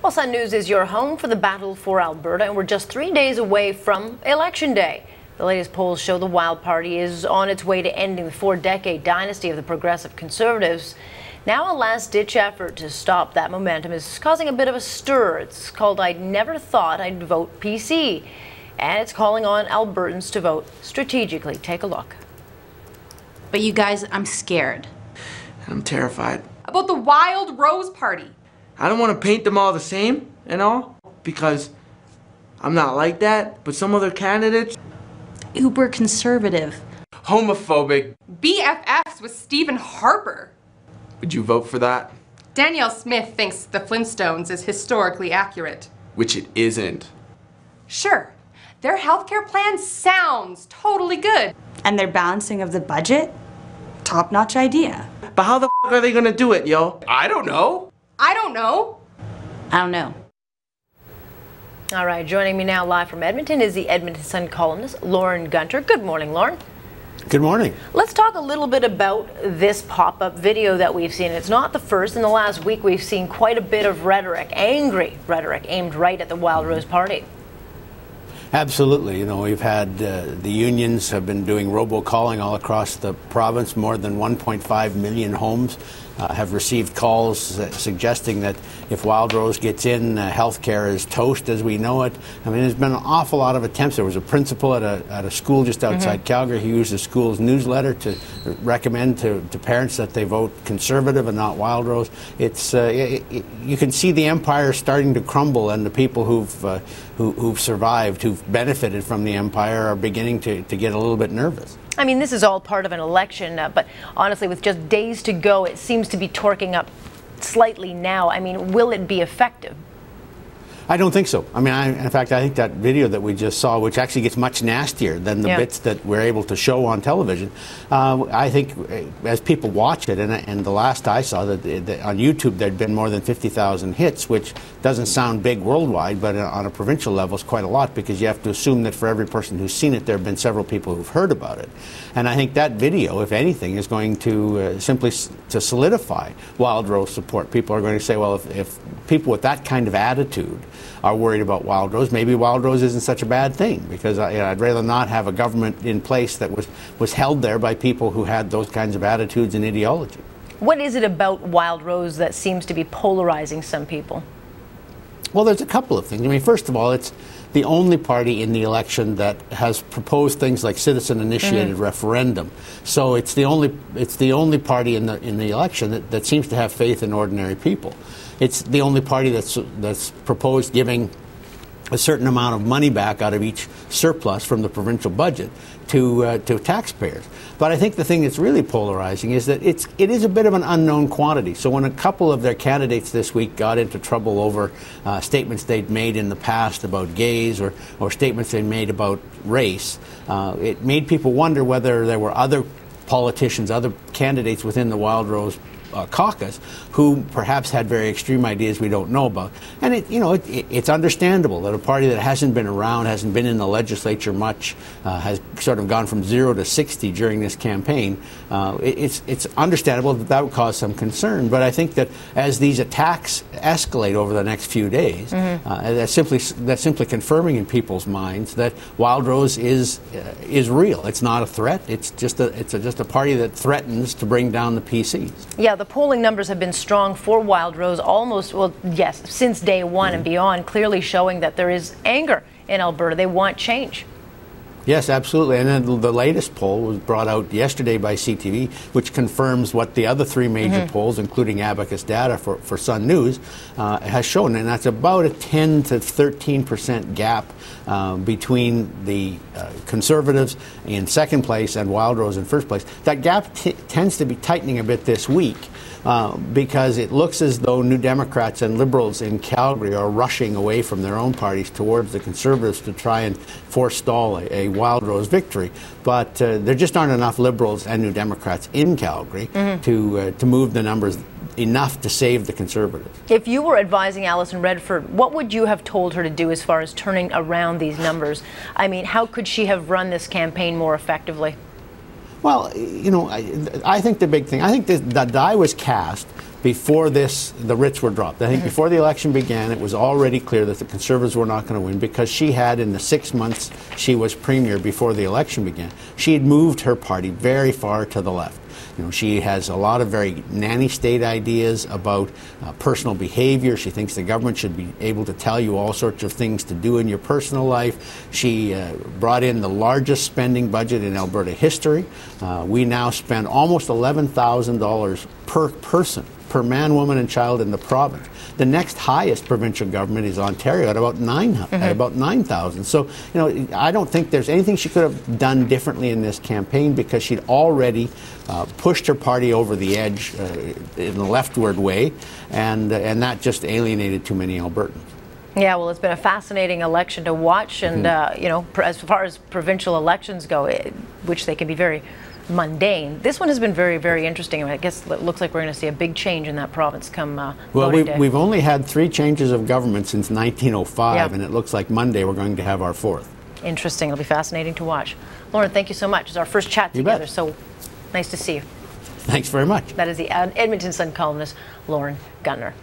Well, Sun News is your home for the battle for Alberta, and we're just 3 days away from Election Day. The latest polls show the Wild Party is on its way to ending the 4-decade dynasty of the Progressive Conservatives. Now a last-ditch effort to stop that momentum is causing a bit of a stir. It's called "I Never Thought I'd Vote PC," and it's calling on Albertans to vote strategically. Take a look. But you guys, I'm scared. I'm terrified. About the Wildrose Party. I don't want to paint them all the same and all, because I'm not like that, but some other candidates... Uber conservative. Homophobic. BFFs with Stephen Harper. Would you vote for that? Danielle Smith thinks the Flintstones is historically accurate. Which it isn't. Sure, their healthcare plan sounds totally good. And their balancing of the budget? Top-notch idea. But how the f are they gonna do it, yo? I don't know. I don't know. I don't know. All right, joining me now live from Edmonton is the Edmonton Sun columnist, Lorne Gunter. Good morning, Lorne. Good morning. Let's talk a little bit about this pop-up video that we've seen. It's not the first. In the last week, we've seen quite a bit of rhetoric, angry rhetoric, aimed right at the Wildrose Party. Absolutely. You know, we've had the unions have been doing robocalling all across the province. More than 1.5 million homes have received calls suggesting that if Wildrose gets in, healthcare is toast as we know it. I mean, there's been an awful lot of attempts. There was a principal at a school just outside Calgary who used the school's newsletter to recommend to parents that they vote Conservative and not Wildrose. It's you can see the empire starting to crumble, and the people who've survived, who've benefited from the empire, are beginning to get a little bit nervous. I mean, this is all part of an election, but honestly, with just days to go, it seems to be torquing up slightly now. I mean, will it be effective? I don't think so. I mean, in fact, I think that video that we just saw, which actually gets much nastier than the bits that we're able to show on television, I think as people watch it, and the last I saw, that on YouTube there'd been more than 50,000 hits, which doesn't sound big worldwide, but on a provincial level it's quite a lot, because you have to assume that for every person who's seen it, there have been several people who've heard about it. And I think that video, if anything, is going to simply to solidify Wildrose support. People are going to say, well, if people with that kind of attitude are worried about Wildrose, maybe Wildrose isn't such a bad thing, because I'd rather not have a government in place that was held there by people who had those kinds of attitudes and ideology. What is it about Wildrose that seems to be polarizing some people? Well, there's a couple of things. I mean, first of all, it's the only party in the election that has proposed things like citizen-initiated referendum. So it's the only party in the election that seems to have faith in ordinary people. It's the only party that's proposed giving a certain amount of money back out of each surplus from the provincial budget to taxpayers. But I think the thing that's really polarizing is that it is a bit of an unknown quantity. So when a couple of their candidates this week got into trouble over statements they'd made in the past about gays or statements they made about race, it made people wonder whether there were other politicians, other candidates within the Wildrose caucus who perhaps had very extreme ideas we don't know about. And it's understandable that a party that hasn't been around, hasn't been in the legislature much, has sort of gone from 0 to 60 during this campaign. It's understandable that would cause some concern. But I think that as these attacks escalate over the next few days, that's simply confirming in people's minds that Wildrose is real. It's not a threat. It's just a party that threatens to bring down the PCs. Yeah, the polling numbers have been strong for Wildrose since day one and beyond, clearly showing that there is anger in Alberta. They want change. Yes, absolutely. And then the latest poll was brought out yesterday by CTV, which confirms what the other three major polls, including Abacus data for Sun News, has shown. And that's about a 10 to 13% gap between the Conservatives in second place and Wildrose in first place. That gap tends to be tightening a bit this week. Because it looks as though New Democrats and Liberals in Calgary are rushing away from their own parties towards the Conservatives to try and forestall a Wildrose victory. But there just aren't enough Liberals and New Democrats in Calgary to move the numbers enough to save the Conservatives. If you were advising Alison Redford, what would you have told her to do as far as turning around these numbers? I mean, how could she have run this campaign more effectively? Well, I think the big thing, I think the die was cast before the writs were dropped. I think before the election began, it was already clear that the Conservatives were not going to win, because she had, in the 6 months she was Premier before the election began, she had moved her party very far to the left. You know, she has a lot of very nanny state ideas about personal behavior. She thinks the government should be able to tell you all sorts of things to do in your personal life. She brought in the largest spending budget in Alberta history. We now spend almost $11,000 per person, per man, woman, and child in the province. The next highest provincial government is Ontario at about $9,000. So, you know, I don't think there's anything she could have done differently in this campaign, because she'd already pushed her party over the edge in the leftward way, and that just alienated too many Albertans. Yeah, well, it's been a fascinating election to watch, and you know, as far as provincial elections go, which they can be very mundane, this one has been very, very interesting. I guess it looks like we're going to see a big change in that province come voting day. We've only had 3 changes of government since 1905, and it looks like Monday we're going to have our 4th. Interesting. It'll be fascinating to watch. Lorne, thank you so much. It's our first chat together, so nice to see you. Thanks very much. That is the Edmonton Sun columnist, Lorne Gunter.